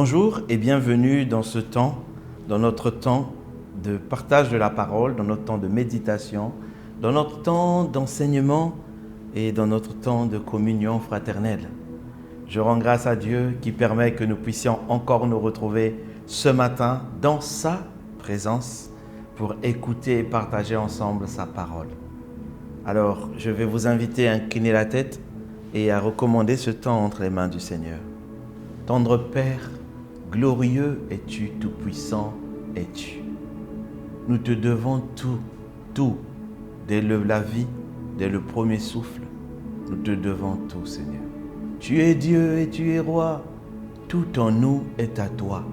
Bonjour et bienvenue dans ce temps, dans notre temps de partage de la parole, dans notre temps de méditation, dans notre temps d'enseignement et dans notre temps de communion fraternelle. Je rends grâce à Dieu qui permet que nous puissions encore nous retrouver ce matin dans sa présence pour écouter et partager ensemble sa parole. Alors, je vais vous inviter à incliner la tête et à recommander ce temps entre les mains du Seigneur. Tendre Père, glorieux es-tu, tout-puissant es-tu. Nous te devons tout, dès la vie, dès le premier souffle. Nous te devons tout, Seigneur. Tu es Dieu et tu es roi. Tout en nous est à toi.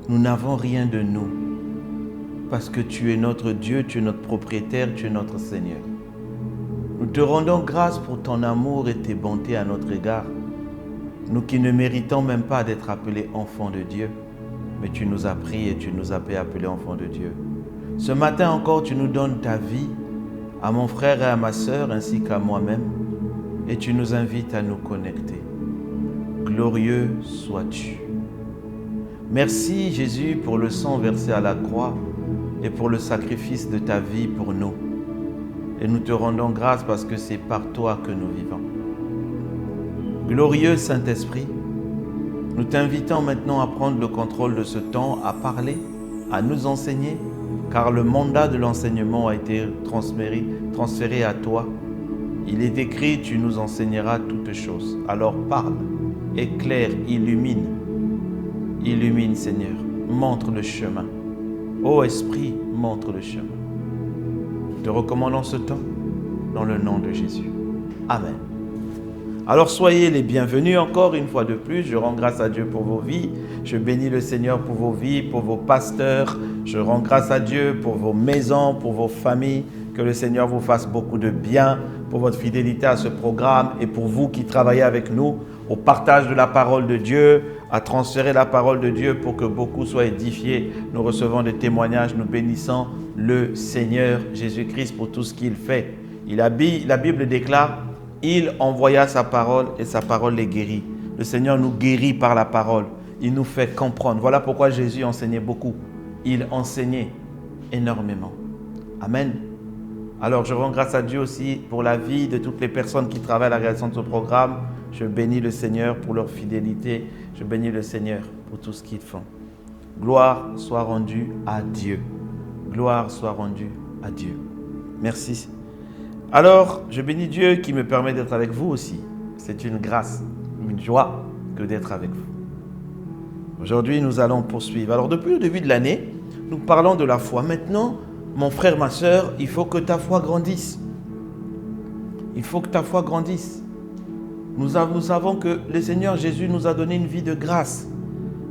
Nous n'avons rien de nous, parce que tu es notre Dieu, tu es notre propriétaire, tu es notre Seigneur. Nous te rendons grâce pour ton amour et tes bontés à notre égard. Nous qui ne méritons même pas d'être appelés enfants de Dieu, mais tu nous as pris et tu nous as appelés enfants de Dieu. Ce matin encore, tu nous donnes ta vie à mon frère et à ma sœur ainsi qu'à moi-même et tu nous invites à nous connecter. Glorieux sois-tu. Merci Jésus pour le sang versé à la croix et pour le sacrifice de ta vie pour nous. Et nous te rendons grâce parce que c'est par toi que nous vivons. Glorieux Saint-Esprit, nous t'invitons maintenant à prendre le contrôle de ce temps, à parler, à nous enseigner, car le mandat de l'enseignement a été transféré à toi. Il est écrit, tu nous enseigneras toutes choses. Alors parle, éclaire, illumine. Illumine Seigneur, montre le chemin. Ô Esprit, montre le chemin. Nous te recommandons ce temps dans le nom de Jésus. Amen. Alors soyez les bienvenus encore une fois de plus. Je rends grâce à Dieu pour vos vies. Je bénis le Seigneur pour vos vies, pour vos pasteurs. Je rends grâce à Dieu pour vos maisons, pour vos familles. Que le Seigneur vous fasse beaucoup de bien pour votre fidélité à ce programme et pour vous qui travaillez avec nous au partage de la parole de Dieu, à transférer la parole de Dieu pour que beaucoup soient édifiés. Nous recevons des témoignages, nous bénissons le Seigneur Jésus-Christ pour tout ce qu'il fait. La Bible déclare: il envoya sa parole et sa parole les guérit. Le Seigneur nous guérit par la parole. Il nous fait comprendre. Voilà pourquoi Jésus enseignait beaucoup. Il enseignait énormément. Amen. Alors je rends grâce à Dieu aussi pour la vie de toutes les personnes qui travaillent à la réalisation de ce programme. Je bénis le Seigneur pour leur fidélité. Je bénis le Seigneur pour tout ce qu'ils font. Gloire soit rendue à Dieu. Gloire soit rendue à Dieu. Merci. Alors, je bénis Dieu qui me permet d'être avec vous aussi. C'est une grâce, une joie que d'être avec vous. Aujourd'hui, nous allons poursuivre. Alors, depuis le début de l'année, nous parlons de la foi. Maintenant, mon frère, ma sœur, il faut que ta foi grandisse. Il faut que ta foi grandisse. Nous savons que le Seigneur Jésus nous a donné une vie de grâce.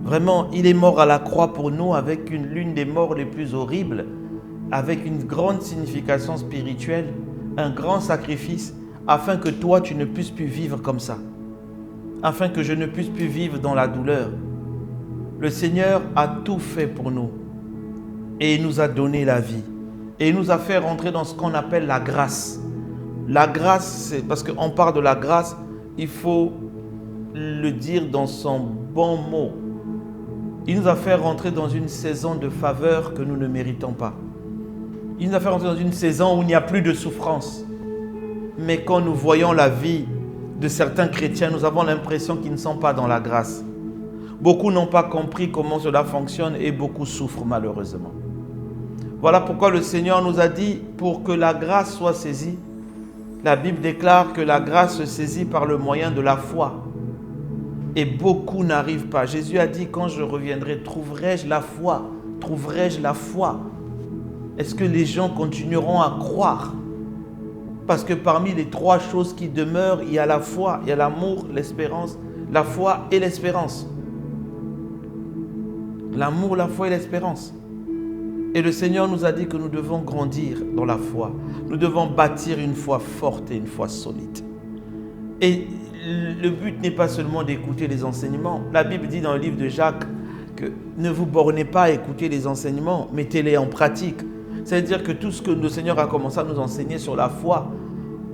Vraiment, il est mort à la croix pour nous avec l'une des morts les plus horribles, avec une grande signification spirituelle. Un grand sacrifice afin que toi tu ne puisses plus vivre comme ça, afin que je ne puisse plus vivre dans la douleur. Le Seigneur a tout fait pour nous et il nous a donné la vie et il nous a fait rentrer dans ce qu'on appelle la grâce. La grâce, c'est parce qu'on parle de la grâce, il faut le dire dans son bon mot. Il nous a fait rentrer dans une saison de faveur que nous ne méritons pas. Il nous a fait rentrer dans une saison où il n'y a plus de souffrance. Mais quand nous voyons la vie de certains chrétiens, nous avons l'impression qu'ils ne sont pas dans la grâce. Beaucoup n'ont pas compris comment cela fonctionne et beaucoup souffrent malheureusement. Voilà pourquoi le Seigneur nous a dit, pour que la grâce soit saisie, la Bible déclare que la grâce se saisit par le moyen de la foi. Et beaucoup n'arrivent pas. Jésus a dit, quand je reviendrai, trouverai-je la foi? Trouverai-je la foi? Est-ce que les gens continueront à croire? Parce que parmi les trois choses qui demeurent, il y a la foi, il y a l'amour, l'espérance, la foi et l'espérance. L'amour, la foi et l'espérance. Et le Seigneur nous a dit que nous devons grandir dans la foi. Nous devons bâtir une foi forte et une foi solide. Et le but n'est pas seulement d'écouter les enseignements. La Bible dit dans le livre de Jacques que ne vous bornez pas à écouter les enseignements, mettez-les en pratique. C'est-à-dire que tout ce que le Seigneur a commencé à nous enseigner sur la foi,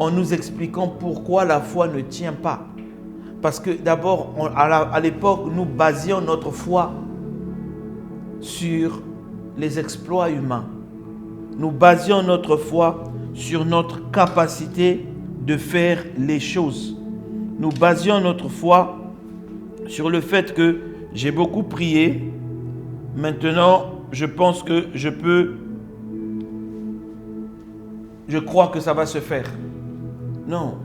en nous expliquant pourquoi la foi ne tient pas. Parce que d'abord, à l'époque, nous basions notre foi sur les exploits humains. Nous basions notre foi sur notre capacité de faire les choses. Nous basions notre foi sur le fait que j'ai beaucoup prié. Maintenant, je pense que je crois que ça va se faire. Non.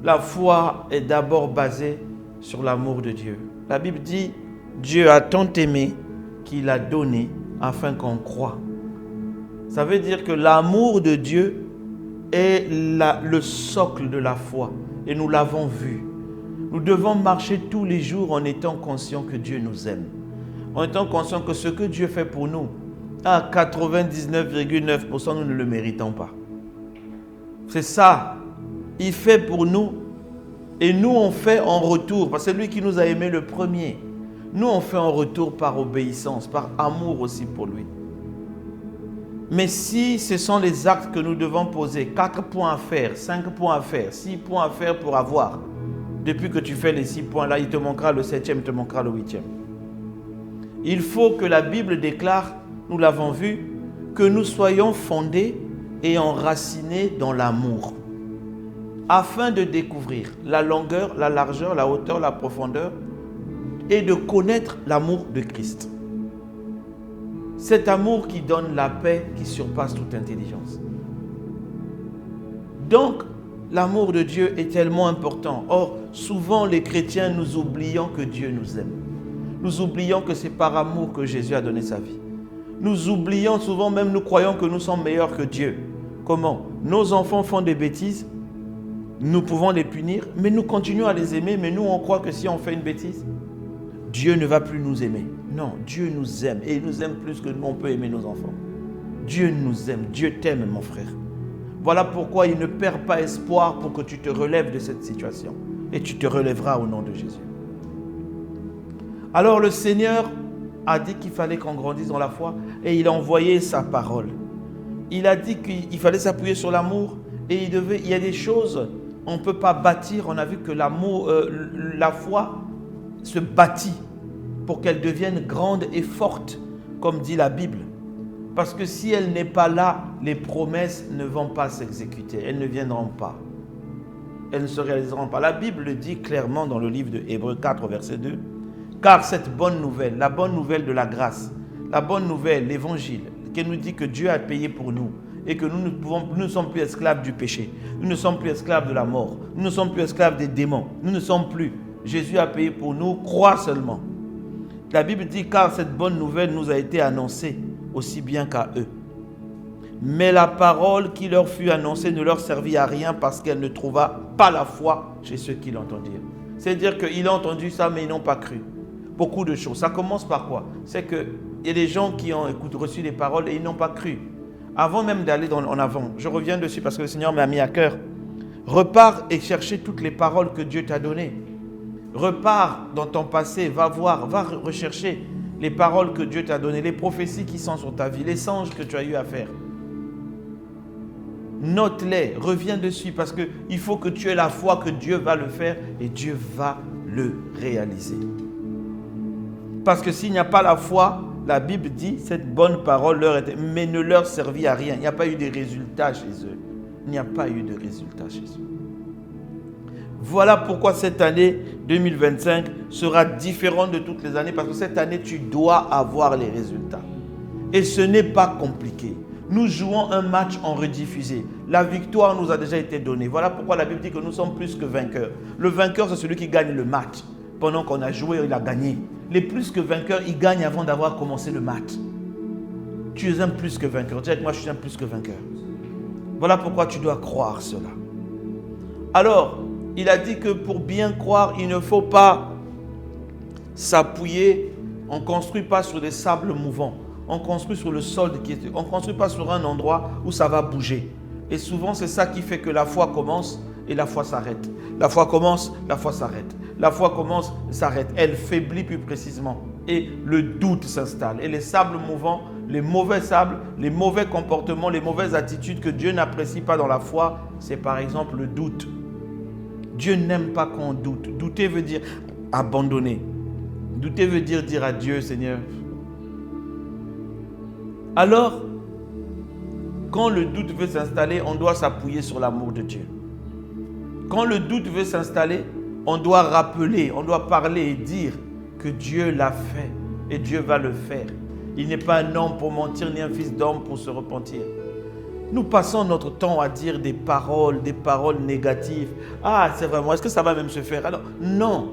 La foi est d'abord basée sur l'amour de Dieu. La Bible dit, Dieu a tant aimé qu'il a donné afin qu'on croie. Ça veut dire que l'amour de Dieu est le socle de la foi. Et nous l'avons vu. Nous devons marcher tous les jours en étant conscients que Dieu nous aime. En étant conscients que ce que Dieu fait pour nous, à 99,9%, nous ne le méritons pas. C'est ça. Il fait pour nous et nous on fait en retour. Parce que c'est lui qui nous a aimés le premier. Nous on fait en retour par obéissance, par amour aussi pour lui. Mais si ce sont les actes que nous devons poser, 4 points à faire, 5 points à faire, 6 points à faire pour avoir, depuis que tu fais les 6 points là, il te manquera le 7e, il te manquera le 8e. Il faut que la Bible déclare, nous l'avons vu, que nous soyons fondés et enracinés dans l'amour, afin de découvrir la longueur, la largeur, la hauteur, la profondeur et de connaître l'amour de Christ. Cet amour qui donne la paix qui surpasse toute intelligence. Donc, l'amour de Dieu est tellement important. Or, souvent les chrétiens, nous oublions que Dieu nous aime. Nous oublions que c'est par amour que Jésus a donné sa vie. Nous oublions souvent, même nous croyons que nous sommes meilleurs que Dieu. Comment? Nos enfants font des bêtises, nous pouvons les punir, mais nous continuons à les aimer, mais nous on croit que si on fait une bêtise, Dieu ne va plus nous aimer. Non, Dieu nous aime et il nous aime plus que nous on peut aimer nos enfants. Dieu nous aime, Dieu t'aime mon frère. Voilà pourquoi il ne perd pas espoir pour que tu te relèves de cette situation. Et tu te relèveras au nom de Jésus. Alors le Seigneur a dit qu'il fallait qu'on grandisse dans la foi et il a envoyé sa parole. Il a dit qu'il fallait s'appuyer sur l'amour et il y a des choses, on ne peut pas bâtir. On a vu que l'amour, la foi se bâtit pour qu'elle devienne grande et forte, comme dit la Bible. Parce que si elle n'est pas là, les promesses ne vont pas s'exécuter. Elles ne viendront pas. Elles ne se réaliseront pas. La Bible le dit clairement dans le livre de Hébreux 4, verset 2. Car cette bonne nouvelle, la bonne nouvelle de la grâce, la bonne nouvelle, l'évangile, qui nous dit que Dieu a payé pour nous et que nous ne sommes plus esclaves du péché, nous ne sommes plus esclaves de la mort, nous ne sommes plus esclaves des démons, nous ne sommes plus. Jésus a payé pour nous, crois seulement. La Bible dit car cette bonne nouvelle nous a été annoncée aussi bien qu'à eux. Mais la parole qui leur fut annoncée ne leur servit à rien parce qu'elle ne trouva pas la foi chez ceux qui l'entendirent. C'est-à-dire qu'ils ont entendu ça mais ils n'ont pas cru. Beaucoup de choses. Ça commence par quoi? C'est qu'il y a des gens qui ont reçu les paroles et ils n'ont pas cru. Avant même d'aller en avant, je reviens dessus parce que le Seigneur m'a mis à cœur. Repars et chercher toutes les paroles que Dieu t'a données. Repars dans ton passé, va voir, va rechercher les paroles que Dieu t'a données, les prophéties qui sont sur ta vie, les songes que tu as eu à faire. Note-les, reviens dessus parce qu'il faut que tu aies la foi que Dieu va le faire et Dieu va le réaliser. Parce que s'il n'y a pas la foi, la Bible dit, cette bonne parole leur était, mais ne leur servit à rien. Il n'y a pas eu de résultats chez eux. Il n'y a pas eu de résultats chez eux. Voilà pourquoi cette année 2025 sera différente de toutes les années. Parce que cette année, tu dois avoir les résultats. Et ce n'est pas compliqué. Nous jouons un match en rediffusé. La victoire nous a déjà été donnée. Voilà pourquoi la Bible dit que nous sommes plus que vainqueurs. Le vainqueur, c'est celui qui gagne le match. Pendant qu'on a joué, il a gagné. Les plus que vainqueurs, ils gagnent avant d'avoir commencé le match. Tu es un plus que vainqueur. Dis avec moi, je suis un plus que vainqueur. Voilà pourquoi tu dois croire cela. Alors, il a dit que pour bien croire, il ne faut pas s'appuyer. On ne construit pas sur des sables mouvants. On construit sur le sol on ne construit pas sur un endroit où ça va bouger. Et souvent, c'est ça qui fait que la foi commence et la foi s'arrête. La foi commence, la foi s'arrête. La foi commence, s'arrête. Elle faiblit plus précisément. Et le doute s'installe. Et les sables mouvants, les mauvais sables, les mauvais comportements, les mauvaises attitudes que Dieu n'apprécie pas dans la foi, c'est par exemple le doute. Dieu n'aime pas qu'on doute. Douter veut dire abandonner. Douter veut dire à Dieu, Seigneur. Alors, quand le doute veut s'installer, on doit s'appuyer sur l'amour de Dieu. Quand le doute veut s'installer, on doit rappeler, on doit parler et dire que Dieu l'a fait et Dieu va le faire. Il n'est pas un homme pour mentir, ni un fils d'homme pour se repentir. Nous passons notre temps à dire des paroles négatives. Ah, c'est vraiment, est-ce que ça va même se faire? Alors, non.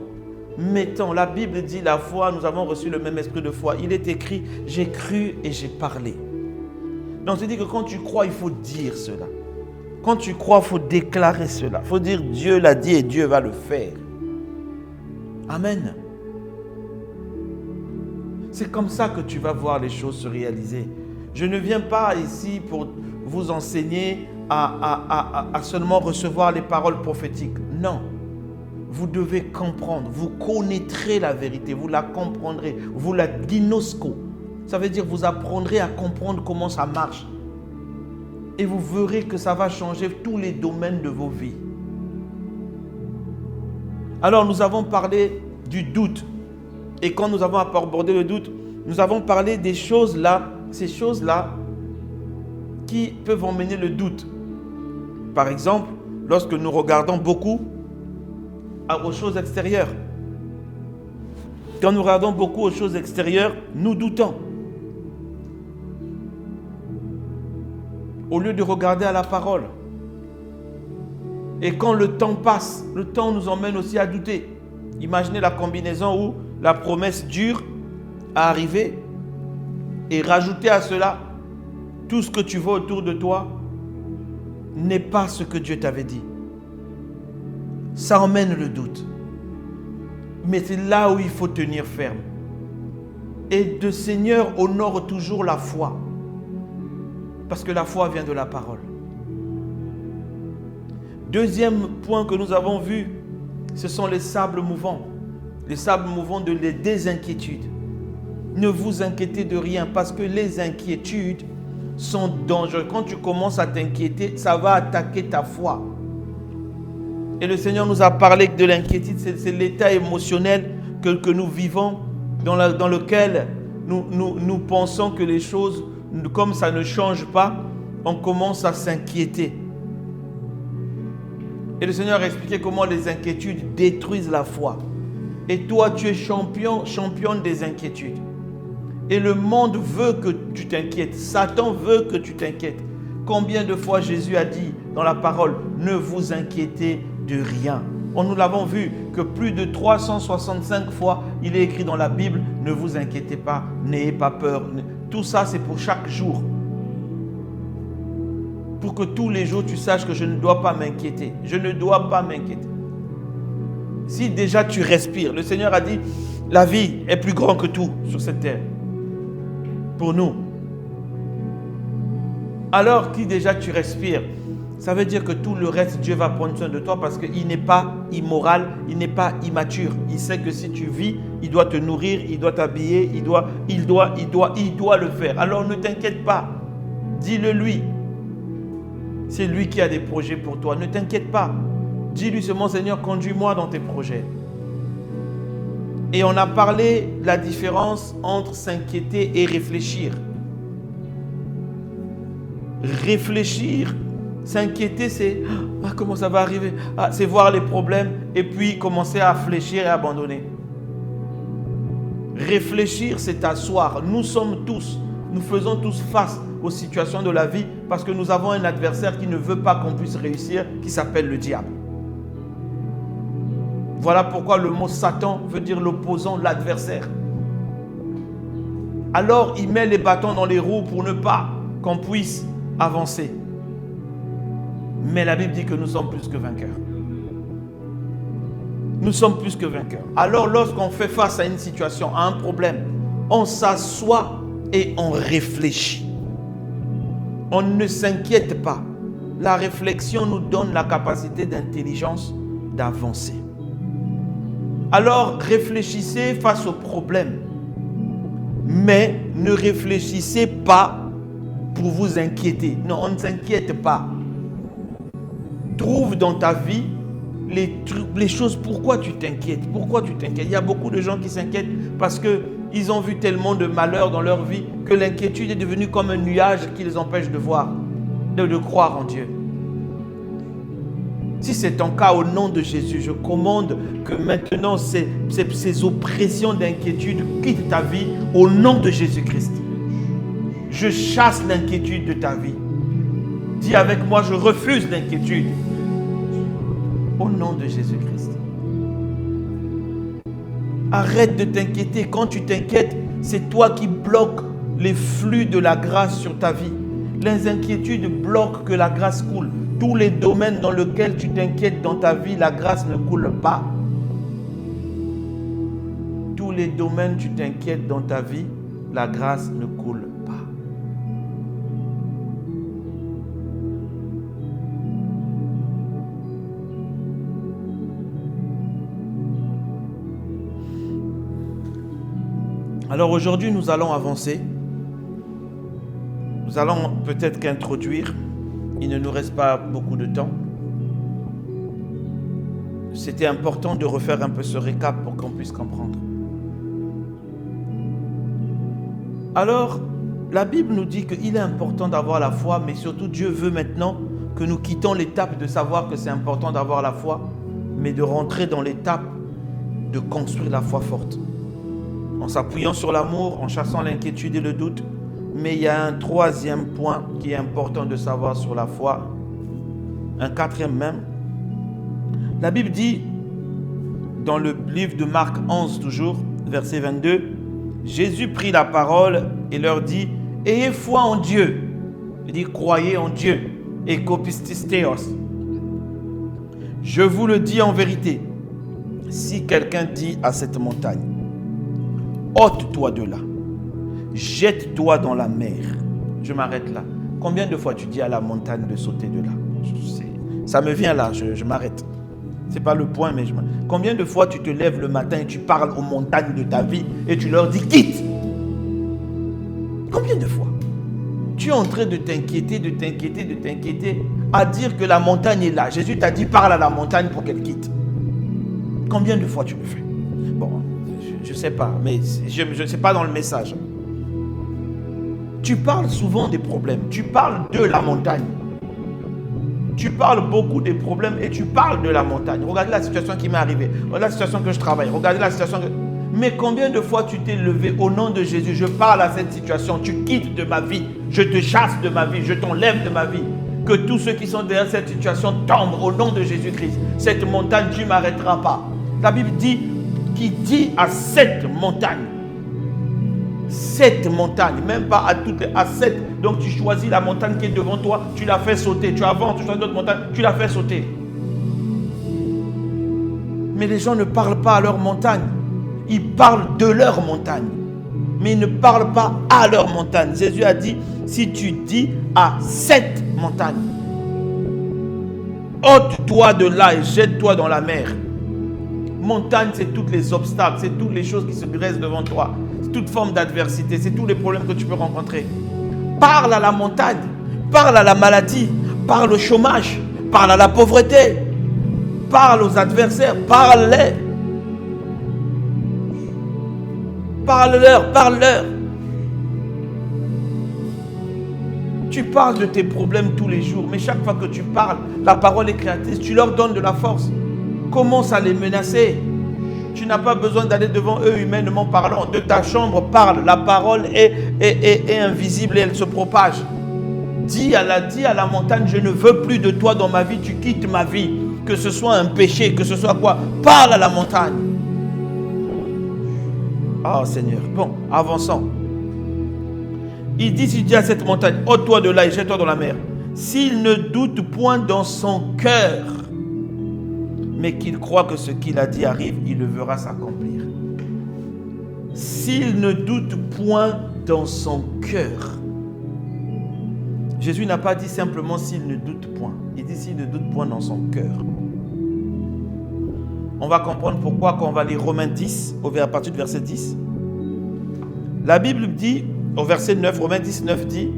Mettons, la Bible dit la foi, nous avons reçu le même esprit de foi. Il est écrit, j'ai cru et j'ai parlé. Donc, c'est dit que quand tu crois, il faut dire cela. Quand tu crois, il faut déclarer cela. Il faut dire Dieu l'a dit et Dieu va le faire. Amen. C'est comme ça que tu vas voir les choses se réaliser. Je ne viens pas ici pour vous enseigner à seulement recevoir les paroles prophétiques. Non. Vous devez comprendre. Vous connaîtrez la vérité. Vous la comprendrez. Vous la gnosco. Ça veut dire vous apprendrez à comprendre comment ça marche. Et vous verrez que ça va changer tous les domaines de vos vies. Alors nous avons parlé du doute. Et quand nous avons abordé le doute, nous avons parlé des choses là, ces choses-là qui peuvent emmener le doute. Par exemple, lorsque nous regardons beaucoup aux choses extérieures. Quand nous regardons beaucoup aux choses extérieures, nous doutons. Au lieu de regarder à la parole. Et quand le temps passe, le temps nous emmène aussi à douter. Imaginez la combinaison où la promesse dure à arriver et rajouter à cela tout ce que tu vois autour de toi n'est pas ce que Dieu t'avait dit. Ça emmène le doute. Mais c'est là où il faut tenir ferme. Et le Seigneur honore toujours la foi. Parce que la foi vient de la parole. Deuxième point que nous avons vu, ce sont les sables mouvants. Les sables mouvants de les désinquiétudes. Ne vous inquiétez de rien parce que les inquiétudes sont dangereuses. Quand tu commences à t'inquiéter, ça va attaquer ta foi. Et le Seigneur nous a parlé de l'inquiétude, c'est l'état émotionnel que nous vivons, dans lequel nous pensons que les choses, comme ça ne change pas, on commence à s'inquiéter. Et le Seigneur a expliqué comment les inquiétudes détruisent la foi. Et toi, tu es championne des inquiétudes. Et le monde veut que tu t'inquiètes. Satan veut que tu t'inquiètes. Combien de fois Jésus a dit dans la parole, ne vous inquiétez de rien. Nous l'avons vu que plus de 365 fois, il est écrit dans la Bible, ne vous inquiétez pas, n'ayez pas peur. Tout ça, c'est pour chaque jour. Pour que tous les jours, tu saches que je ne dois pas m'inquiéter. Je ne dois pas m'inquiéter. Si déjà tu respires, le Seigneur a dit, la vie est plus grande que tout sur cette terre. Pour nous. Alors que déjà tu respires, ça veut dire que tout le reste, Dieu va prendre soin de toi parce qu'il n'est pas immoral, il n'est pas immature. Il sait que si tu vis, il doit te nourrir, il doit t'habiller, il doit le faire. Alors ne t'inquiète pas, dis-le lui. C'est lui qui a des projets pour toi, ne t'inquiète pas. Dis-lui seulement, Seigneur, conduis-moi dans tes projets. Et on a parlé de la différence entre s'inquiéter et réfléchir. Réfléchir, s'inquiéter, c'est comment ça va arriver? C'est voir les problèmes et puis commencer à fléchir et abandonner. Réfléchir, c'est t'asseoir. Nous faisons tous face aux situations de la vie parce que nous avons un adversaire qui ne veut pas qu'on puisse réussir, qui s'appelle le diable. Voilà pourquoi le mot Satan veut dire l'opposant, l'adversaire. Alors il met les bâtons dans les roues pour ne pas qu'on puisse avancer. Mais la Bible dit que nous sommes plus que vainqueurs. Nous sommes plus que vainqueurs. Alors lorsqu'on fait face à une situation, à un problème, on s'assoit et on réfléchit. On ne s'inquiète pas. La réflexion nous donne la capacité d'intelligence d'avancer. Alors réfléchissez face au problème. Mais ne réfléchissez pas pour vous inquiéter. Non, on ne s'inquiète pas. Trouve dans ta vie les choses. Pourquoi tu t'inquiètes? Pourquoi tu t'inquiètes? Il y a beaucoup de gens qui s'inquiètent parce qu'ils ont vu tellement de malheur dans leur vie que l'inquiétude est devenue comme un nuage qui les empêche de voir, de croire en Dieu. Si c'est ton cas, au nom de Jésus, je commande que maintenant ces oppressions d'inquiétude quittent ta vie au nom de Jésus-Christ. Je chasse l'inquiétude de ta vie. Dis avec moi, je refuse l'inquiétude. Au nom de Jésus-Christ. Arrête de t'inquiéter. Quand tu t'inquiètes, c'est toi qui bloques les flux de la grâce sur ta vie. Les inquiétudes bloquent que la grâce coule. Tous les domaines dans lesquels tu t'inquiètes dans ta vie, la grâce ne coule pas. Tous les domaines tu t'inquiètes dans ta vie, la grâce ne coule pas. Alors aujourd'hui, nous allons avancer. Nous allons peut-être qu'introduire. Il ne nous reste pas beaucoup de temps. C'était important de refaire un peu ce récap pour qu'on puisse comprendre. Alors, la Bible nous dit qu'il est important d'avoir la foi, mais surtout Dieu veut maintenant que nous quittons l'étape de savoir que c'est important d'avoir la foi, mais de rentrer dans l'étape de construire la foi forte. En s'appuyant sur l'amour, en chassant l'inquiétude et le doute. Mais il y a un troisième point qui est important de savoir sur la foi. Un quatrième même. La Bible dit, dans le livre de Marc 11 toujours, verset 22, Jésus prit la parole et leur dit, ayez foi en Dieu. Il dit, croyez en Dieu. Ekopististeos. Je vous le dis en vérité, si quelqu'un dit à cette montagne, ôte-toi de là. Jette-toi dans la mer. Je m'arrête là. Combien de fois tu dis à la montagne de sauter de là? Ça me vient là, je m'arrête. Ce n'est pas le point, mais combien de fois tu te lèves le matin et tu parles aux montagnes de ta vie et tu leur dis quitte? Combien de fois? Tu es en train de t'inquiéter, à dire que la montagne est là. Jésus t'a dit parle à la montagne pour qu'elle quitte. Combien de fois tu le fais? Bon, je ne sais pas, mais je ne sais pas dans le message. Tu parles souvent des problèmes. Tu parles de la montagne. Tu parles beaucoup des problèmes et tu parles de la montagne. Regardez la situation qui m'est arrivée. Regardez la situation que je travaille. Regardez la situation que... Mais combien de fois tu t'es levé au nom de Jésus? Je parle à cette situation. Tu quittes de ma vie. Je te chasse de ma vie. Je t'enlève de ma vie. Que tous ceux qui sont derrière cette situation tombent au nom de Jésus-Christ. Cette montagne, tu ne m'arrêteras pas. La Bible dit, qui dit à cette montagne, même pas à toutes, à 7. Donc tu choisis la montagne qui est devant toi, tu la fais sauter. Tu avances, tu choisis d'autres montagnes, tu la fais sauter. Mais les gens ne parlent pas à leur montagne. Ils parlent de leur montagne. Mais ils ne parlent pas à leur montagne. Jésus a dit, si tu dis à cette montagne, ôte-toi de là et jette-toi dans la mer. Montagne, c'est tous les obstacles, c'est toutes les choses qui se dressent devant toi. C'est toute forme d'adversité, c'est tous les problèmes que tu peux rencontrer. Parle à la montagne, parle à la maladie, parle au chômage, parle à la pauvreté, parle aux adversaires, parle-les. Parle-leur. Tu parles de tes problèmes tous les jours, mais chaque fois que tu parles, la parole est créatrice, tu leur donnes de la force. Commence à les menacer. Tu n'as pas besoin d'aller devant eux humainement parlant. De ta chambre, parle. La parole est invisible et elle se propage. Dis à la montagne, je ne veux plus de toi dans ma vie, tu quittes ma vie. Que ce soit un péché, que ce soit quoi. Parle à la montagne. Oh Seigneur. Bon, avançons. Il dit, si tu dis à cette montagne, ôte-toi de là et jette-toi dans la mer. S'il ne doute point dans son cœur, mais qu'il croit que ce qu'il a dit arrive, il le verra s'accomplir. S'il ne doute point dans son cœur. Jésus n'a pas dit simplement s'il ne doute point. Il dit s'il ne doute point dans son cœur. On va comprendre pourquoi quand on va lire Romains 10, à partir du verset 10. La Bible dit, au verset 9, Romains 10, 9 dit,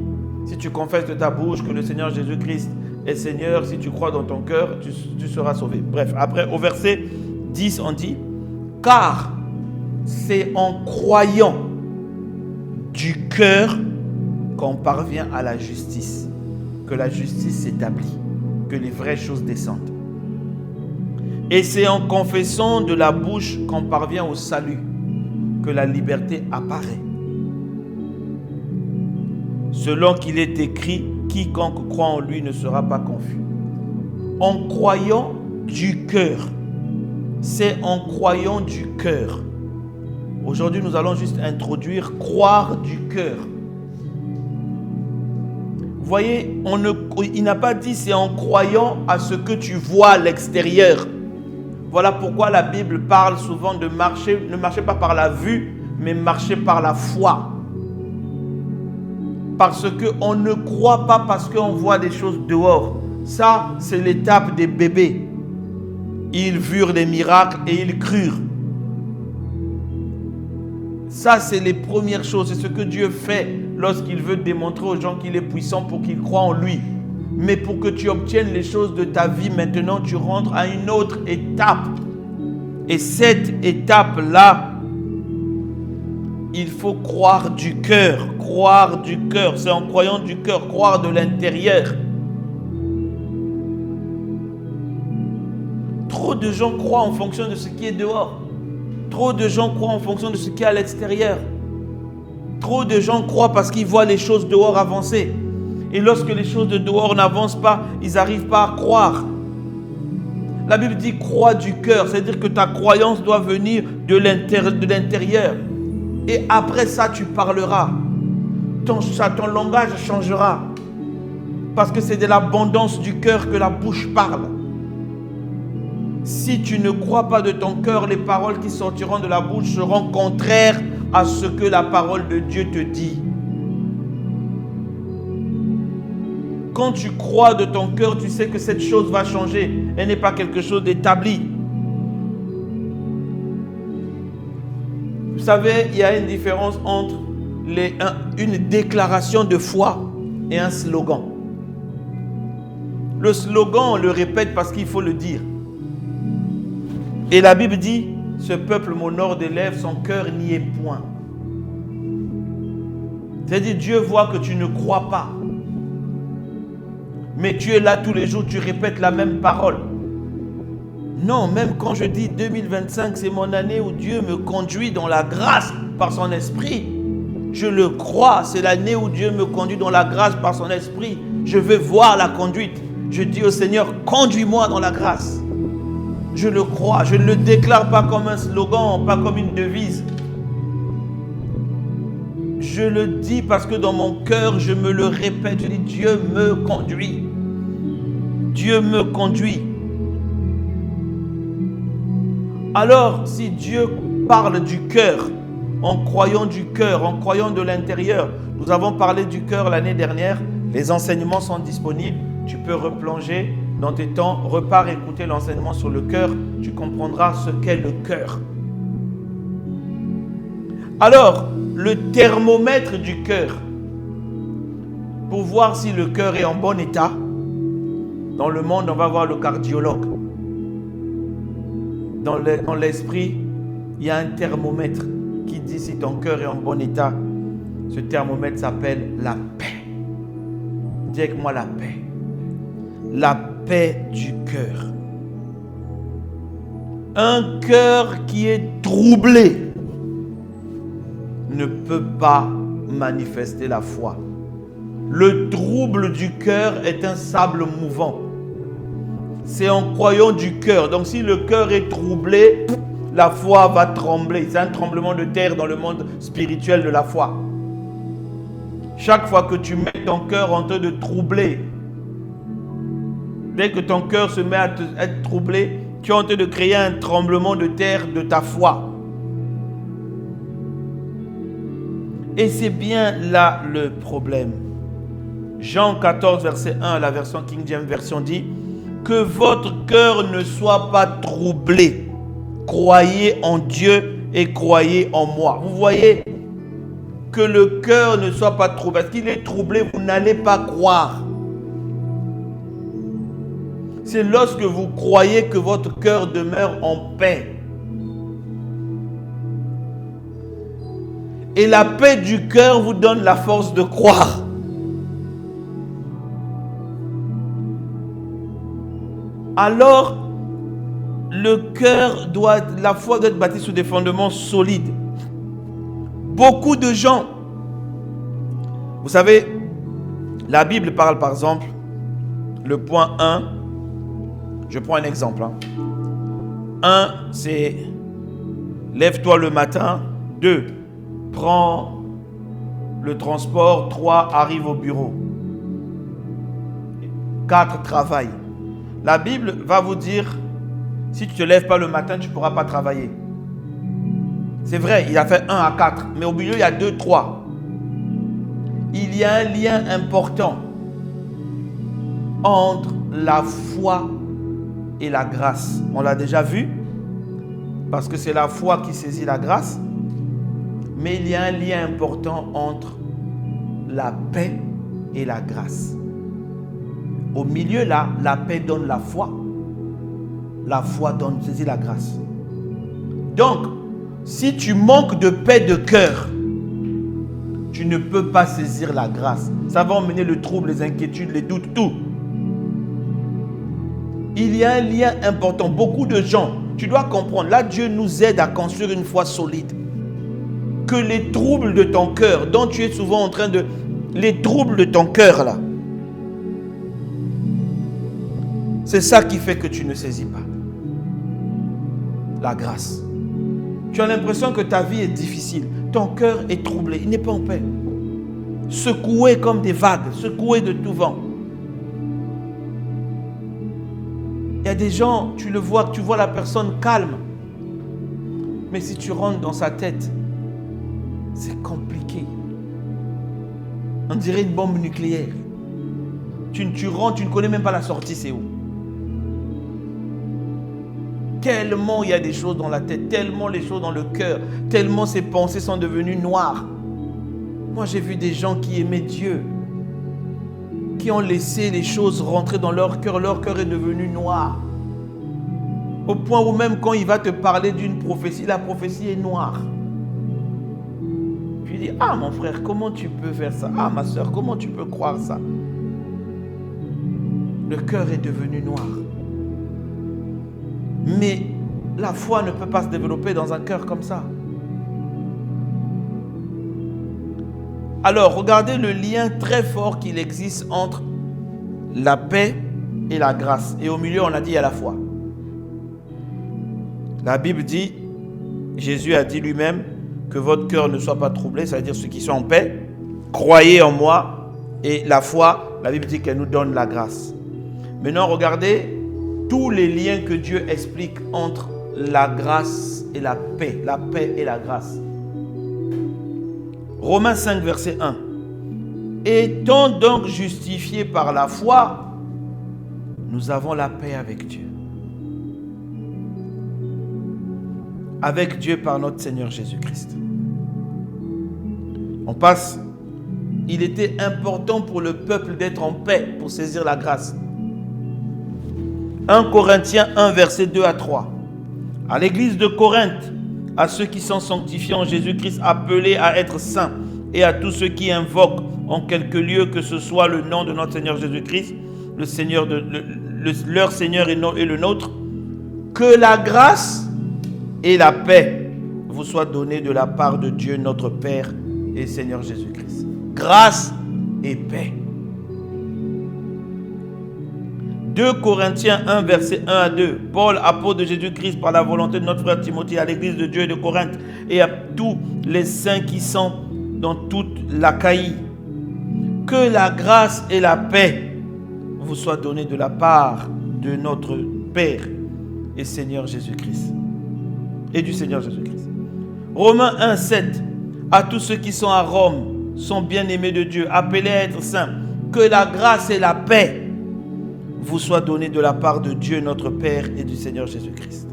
si tu confesses de ta bouche que le Seigneur Jésus-Christ Et Seigneur, si tu crois dans ton cœur, tu seras sauvé. Bref, après, au verset 10, on dit, car c'est en croyant du cœur qu'on parvient à la justice, que la justice s'établit, que les vraies choses descendent. Et c'est en confessant de la bouche qu'on parvient au salut, que la liberté apparaît. Selon qu'il est écrit, quiconque croit en lui ne sera pas confus. En croyant du cœur. C'est en croyant du cœur. Aujourd'hui, nous allons juste introduire croire du cœur. Vous voyez, il n'a pas dit c'est en croyant à ce que tu vois à l'extérieur. Voilà pourquoi la Bible parle souvent de marcher, ne marchez pas par la vue, mais marchez par la foi. Parce qu'on ne croit pas parce qu'on voit des choses dehors. Ça, c'est l'étape des bébés. Ils virent des miracles et ils crurent. Ça, c'est les premières choses. C'est ce que Dieu fait lorsqu'il veut démontrer aux gens qu'il est puissant pour qu'ils croient en lui. Mais pour que tu obtiennes les choses de ta vie, maintenant, tu rentres à une autre étape. Et cette étape-là, il faut croire du cœur. Croire du cœur. C'est en croyant du cœur. Croire de l'intérieur. Trop de gens croient en fonction de ce qui est dehors. Trop de gens croient en fonction de ce qui est à l'extérieur. Trop de gens croient parce qu'ils voient les choses dehors avancer. Et lorsque les choses de dehors n'avancent pas, ils n'arrivent pas à croire. La Bible dit crois du cœur. C'est-à-dire que ta croyance doit venir de l'intérieur. Et après ça, tu parleras. Ton langage changera. Parce que c'est de l'abondance du cœur que la bouche parle. Si tu ne crois pas de ton cœur, les paroles qui sortiront de la bouche seront contraires à ce que la parole de Dieu te dit. Quand tu crois de ton cœur, tu sais que cette chose va changer. Elle n'est pas quelque chose d'établi. Vous savez, il y a une différence entre une déclaration de foi et un slogan. Le slogan, on le répète parce qu'il faut le dire. Et la Bible dit, ce peuple m'honore des lèvres, son cœur n'y est point. C'est-à-dire, Dieu voit que tu ne crois pas. Mais tu es là tous les jours, tu répètes la même parole. Non, même quand je dis 2025, c'est mon année où Dieu me conduit dans la grâce par son esprit. Je le crois, c'est l'année où Dieu me conduit dans la grâce par son esprit. Je veux voir la conduite. Je dis au Seigneur, conduis-moi dans la grâce. Je le crois, je ne le déclare pas comme un slogan, pas comme une devise. Je le dis parce que dans mon cœur, je me le répète. Je dis, Dieu me conduit. Dieu me conduit. Alors, si Dieu parle du cœur, en croyant du cœur, en croyant de l'intérieur, nous avons parlé du cœur l'année dernière, les enseignements sont disponibles, tu peux replonger dans tes temps, repars écouter l'enseignement sur le cœur, tu comprendras ce qu'est le cœur. Alors, le thermomètre du cœur, pour voir si le cœur est en bon état, dans le monde, on va voir le cardiologue. Dans l'esprit, il y a un thermomètre qui dit si ton cœur est en bon état. Ce thermomètre s'appelle la paix. Dis avec moi la paix. La paix du cœur. Un cœur qui est troublé ne peut pas manifester la foi. Le trouble du cœur est un sable mouvant. C'est en croyant du cœur. Donc si le cœur est troublé, la foi va trembler. C'est un tremblement de terre dans le monde spirituel de la foi. Chaque fois que tu mets ton cœur en train de troubler, dès que ton cœur se met à être troublé, tu es en train de créer un tremblement de terre de ta foi. Et c'est bien là le problème. Jean 14, verset 1, la version King James Version dit « Que votre cœur ne soit pas troublé. Croyez en Dieu et croyez en moi. » Vous voyez, que le cœur ne soit pas troublé. Parce qu'il est troublé, vous n'allez pas croire. c'est lorsque vous croyez que votre cœur demeure en paix. Et la paix du cœur vous donne la force de croire. Alors, la foi doit être bâtie sur des fondements solides. Beaucoup de gens, vous savez, la Bible parle par exemple, le point 1, je prends un exemple. 1, c'est lève-toi le matin. 2, prends le transport. 3, arrive au bureau. 4, travaille. La Bible va vous dire, si tu ne te lèves pas le matin, tu ne pourras pas travailler. C'est vrai, il a fait 1 à 4, mais au milieu, il y a 2, 3. Il y a un lien important entre la foi et la grâce. On l'a déjà vu, parce que c'est la foi qui saisit la grâce. Mais il y a un lien important entre la paix et la grâce. Au milieu là, la paix donne la foi. La foi saisit la grâce. Donc, si tu manques de paix de cœur, tu ne peux pas saisir la grâce. Ça va emmener le trouble, les inquiétudes, les doutes, tout. Il y a un lien important. Beaucoup de gens, tu dois comprendre, là Dieu nous aide à construire une foi solide. Que les troubles de ton cœur, dont tu es souvent en train de... Les troubles de ton cœur là, c'est ça qui fait que tu ne saisis pas la grâce. Tu as l'impression que ta vie est difficile. Ton cœur est troublé. Il n'est pas en paix. Secoué comme des vagues. Secoué de tout vent. Il y a des gens, tu le vois, tu vois la personne calme. Mais si tu rentres dans sa tête, c'est compliqué. On dirait une bombe nucléaire. Tu rentres, tu ne connais même pas la sortie, c'est où. Tellement il y a des choses dans la tête, tellement les choses dans le cœur, tellement ses pensées sont devenues noires. Moi, j'ai vu des gens qui aimaient Dieu, qui ont laissé les choses rentrer dans leur cœur est devenu noir. Au point où même quand il va te parler d'une prophétie, la prophétie est noire. Puis il dit, ah mon frère, comment tu peux faire ça? Ah ma soeur, comment tu peux croire ça? Le cœur est devenu noir. Mais la foi ne peut pas se développer dans un cœur comme ça. Alors, regardez le lien très fort qu'il existe entre la paix et la grâce. Et au milieu, on a dit, il y a la foi. La Bible dit, Jésus a dit lui-même, que votre cœur ne soit pas troublé, c'est-à-dire ceux qui sont en paix, croyez en moi. Et la foi, la Bible dit qu'elle nous donne la grâce. Maintenant, regardez tous les liens que Dieu explique entre la grâce et la paix et la grâce. Romains 5, verset 1. Étant donc justifiés par la foi, nous avons la paix avec Dieu. Avec Dieu par notre Seigneur Jésus-Christ. On passe. Il était important pour le peuple d'être en paix pour saisir la grâce. 1 Corinthiens 1, verset 2 à 3. À l'église de Corinthe, à ceux qui sont sanctifiés en Jésus-Christ, appelés à être saints, et à tous ceux qui invoquent en quelque lieu que ce soit le nom de notre Seigneur Jésus-Christ, le Seigneur leur Seigneur et le nôtre, que la grâce et la paix vous soient données de la part de Dieu notre Père et Seigneur Jésus-Christ. Grâce et paix. 2 Corinthiens 1, verset 1 à 2. Paul, apôtre de Jésus-Christ, par la volonté de notre frère Timothée, à l'église de Dieu de Corinthe et à tous les saints qui sont dans toute l'Achaïe. Que la grâce et la paix vous soient données de la part de notre Père et Seigneur Jésus-Christ. Et du Seigneur Jésus-Christ. Romains 1, 7. À tous ceux qui sont à Rome, sont bien-aimés de Dieu, appelés à être saints. Que la grâce et la paix vous soient données de la part de Dieu notre Père et du Seigneur Jésus-Christ.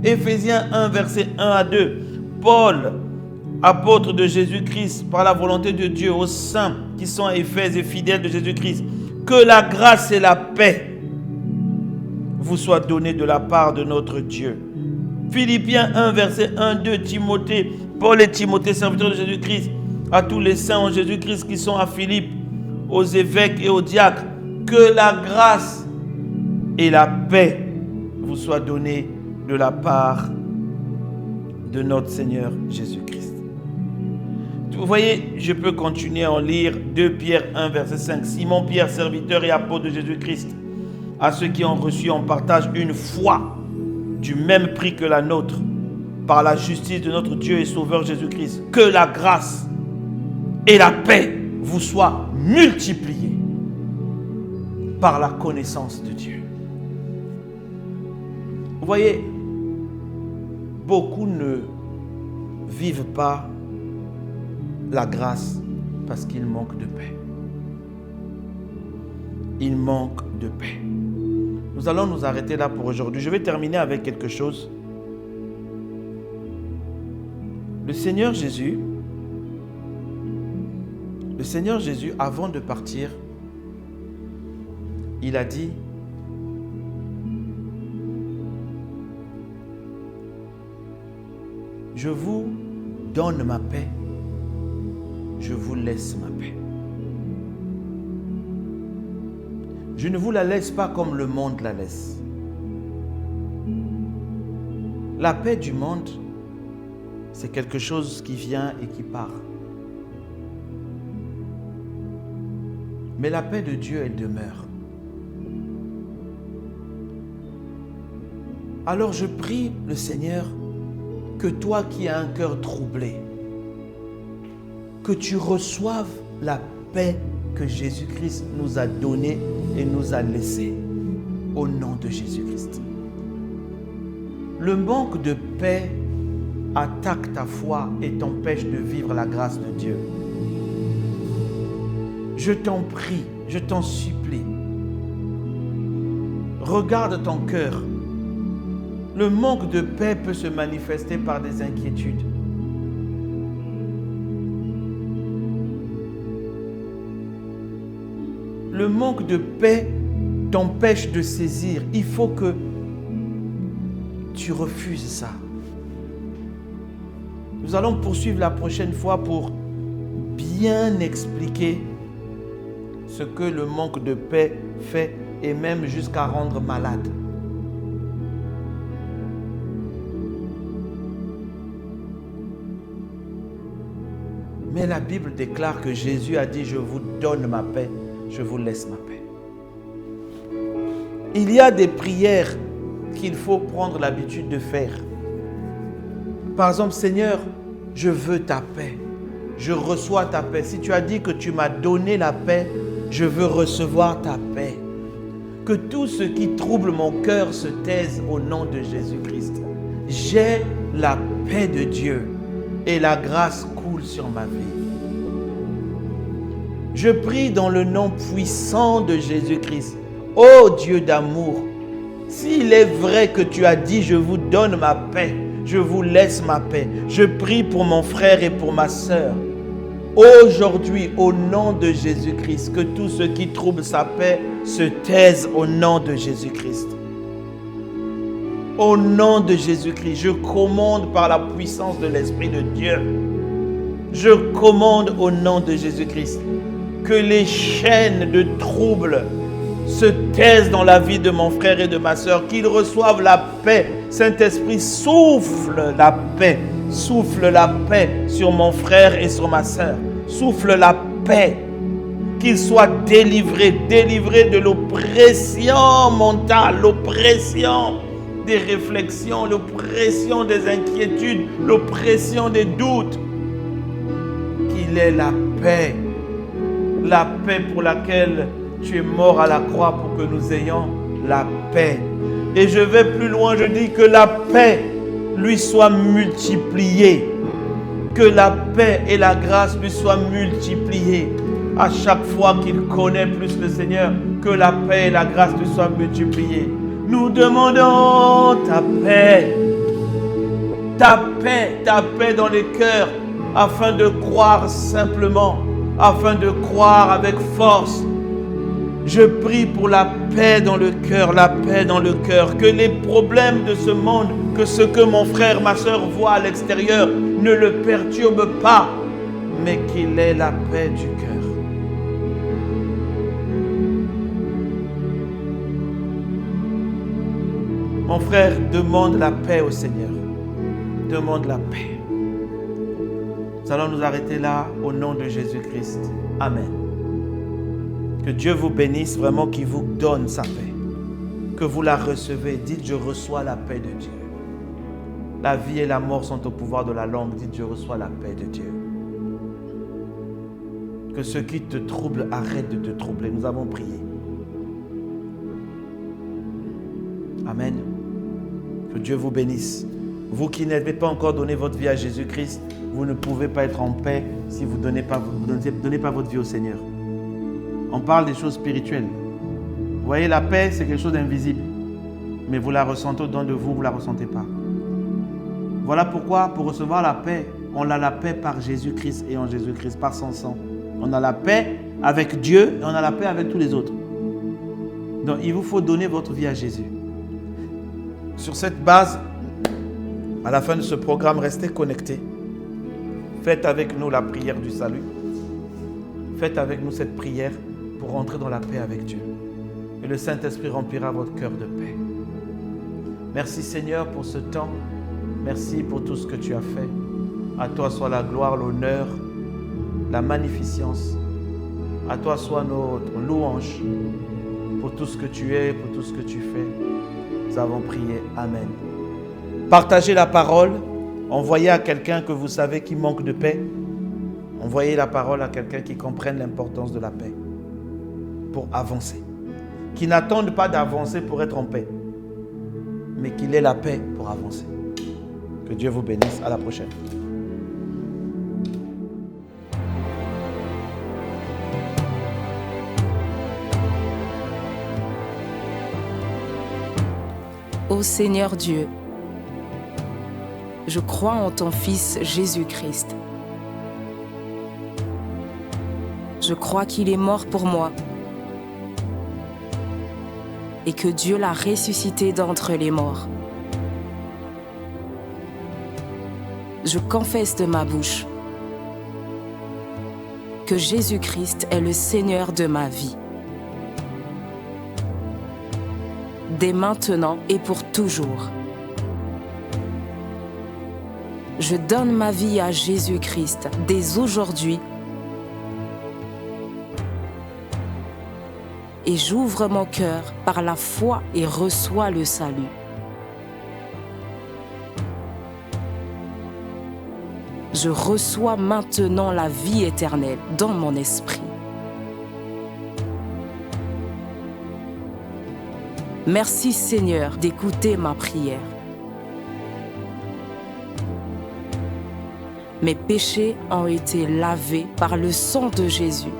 Éphésiens 1, verset 1 à 2. Paul, apôtre de Jésus-Christ, par la volonté de Dieu, aux saints qui sont à Éphèse et fidèles de Jésus-Christ, que la grâce et la paix vous soit donnée de la part de notre Dieu. Philippiens 1, verset 1, 2, Timothée, Paul et Timothée, serviteurs de Jésus-Christ, à tous les saints en Jésus-Christ qui sont à Philippe, aux évêques et aux diacres, que la grâce et la paix vous soient données de la part de notre Seigneur Jésus-Christ. Vous voyez, je peux continuer à en lire 2 Pierre 1, verset 5. Simon Pierre, serviteur et apôtre de Jésus-Christ, à ceux qui ont reçu en partage une foi du même prix que la nôtre, par la justice de notre Dieu et Sauveur Jésus-Christ, que la grâce et la paix vous soient multipliées par la connaissance de Dieu. Vous voyez, beaucoup ne vivent pas la grâce parce qu'ils manquent de paix. Ils manquent de paix. Nous allons nous arrêter là pour aujourd'hui. Je vais terminer avec quelque chose. Le Seigneur Jésus, avant de partir, il a dit: je vous donne ma paix, je vous laisse ma paix. Je ne vous la laisse pas comme le monde la laisse. La paix du monde, c'est quelque chose qui vient et qui part. Mais la paix de Dieu, elle demeure. Alors je prie le Seigneur que toi qui as un cœur troublé, que tu reçoives la paix que Jésus-Christ nous a donnée et nous a laissée au nom de Jésus-Christ. Le manque de paix attaque ta foi et t'empêche de vivre la grâce de Dieu. Je t'en prie, je t'en supplie. Regarde ton cœur. Le manque de paix peut se manifester par des inquiétudes. Le manque de paix t'empêche de saisir. Il faut que tu refuses ça. Nous allons poursuivre la prochaine fois pour bien expliquer ce que le manque de paix fait et même jusqu'à rendre malade. Mais la Bible déclare que Jésus a dit: je vous donne ma paix, je vous laisse ma paix. Il y a des prières qu'il faut prendre l'habitude de faire. Par exemple, Seigneur, je veux ta paix. Je reçois ta paix. Si tu as dit que tu m'as donné la paix, je veux recevoir ta paix. Que tout ce qui trouble mon cœur se taise au nom de Jésus-Christ. J'ai la paix de Dieu et la grâce coule sur ma vie. Je prie dans le nom puissant de Jésus-Christ. Ô Dieu d'amour, s'il est vrai que tu as dit: je vous donne ma paix, je vous laisse ma paix. Je prie pour mon frère et pour ma sœur. Aujourd'hui, au nom de Jésus-Christ, que tout ce qui trouble sa paix se taise au nom de Jésus-Christ. Au nom de Jésus-Christ, je commande par la puissance de l'Esprit de Dieu. Je commande au nom de Jésus-Christ que les chaînes de trouble se taisent dans la vie de mon frère et de ma sœur, qu'ils reçoivent la paix. Saint-Esprit, souffle la paix sur mon frère et sur ma sœur. Souffle la paix, qu'ils soient délivrés de l'oppression mentale, l'oppression des réflexions, l'oppression des inquiétudes, l'oppression des doutes. Qu'il ait la paix pour laquelle tu es mort à la croix pour que nous ayons la paix. Et je vais plus loin, je dis que la paix lui soit multipliée. Que la paix et la grâce lui soient multipliées. À chaque fois qu'il connaît plus le Seigneur, que la paix et la grâce lui soient multipliées. Nous demandons ta paix dans les cœurs, afin de croire simplement, afin de croire avec force. Je prie pour la paix dans le cœur, la paix dans le cœur. Que les problèmes de ce monde, que ce que mon frère, ma soeur voit à l'extérieur ne le perturbe pas, mais qu'il ait la paix du cœur. Mon frère, demande la paix au Seigneur. Demande la paix. Nous allons nous arrêter là au nom de Jésus-Christ. Amen. Que Dieu vous bénisse, vraiment qu'il vous donne sa paix. Que vous la recevez. Dites, je reçois la paix de Dieu. La vie et la mort sont au pouvoir de la langue. Dites, je reçois la paix de Dieu. Que ce qui te trouble arrête de te troubler. Nous avons prié. Amen. Que Dieu vous bénisse. Vous qui n'avez pas encore donné votre vie à Jésus-Christ, vous ne pouvez pas être en paix si vous ne donnez pas votre vie au Seigneur. On parle des choses spirituelles. Vous voyez, la paix, c'est quelque chose d'invisible. Mais vous la ressentez au-dedans de vous, vous ne la ressentez pas. Voilà pourquoi, pour recevoir la paix, on a la paix par Jésus-Christ et en Jésus-Christ, par son sang. On a la paix avec Dieu et on a la paix avec tous les autres. Donc, il vous faut donner votre vie à Jésus. Sur cette base, à la fin de ce programme, restez connectés. Faites avec nous la prière du salut. Faites avec nous cette prière pour rentrer dans la paix avec Dieu. Et le Saint-Esprit remplira votre cœur de paix. Merci Seigneur pour ce temps. Merci pour tout ce que tu as fait. À toi soit la gloire, l'honneur, la magnificence. À toi soit notre louange pour tout ce que tu es, pour tout ce que tu fais. Nous avons prié. Amen. Partagez la parole. Envoyez à quelqu'un que vous savez qui manque de paix. Envoyez la parole à quelqu'un qui comprenne l'importance de la paix pour avancer. Qui n'attende pas d'avancer pour être en paix, mais qu'il ait la paix pour avancer. Que Dieu vous bénisse. À la prochaine. Ô Seigneur Dieu, je crois en ton Fils Jésus-Christ. Je crois qu'il est mort pour moi et que Dieu l'a ressuscité d'entre les morts. Je confesse de ma bouche que Jésus-Christ est le Seigneur de ma vie. Dès maintenant et pour toujours. Je donne ma vie à Jésus-Christ dès aujourd'hui et j'ouvre mon cœur par la foi et reçois le salut. Je reçois maintenant la vie éternelle dans mon esprit. Merci Seigneur d'écouter ma prière. Mes péchés ont été lavés par le sang de Jésus.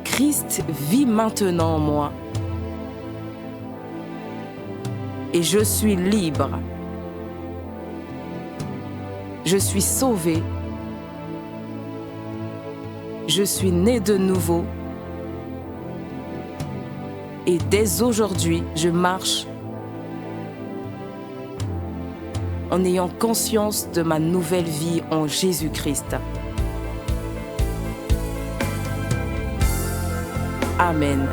Christ vit maintenant en moi. Et je suis libre. Je suis sauvé. Je suis né de nouveau. Et dès aujourd'hui, je marche en ayant conscience de ma nouvelle vie en Jésus-Christ. Amen.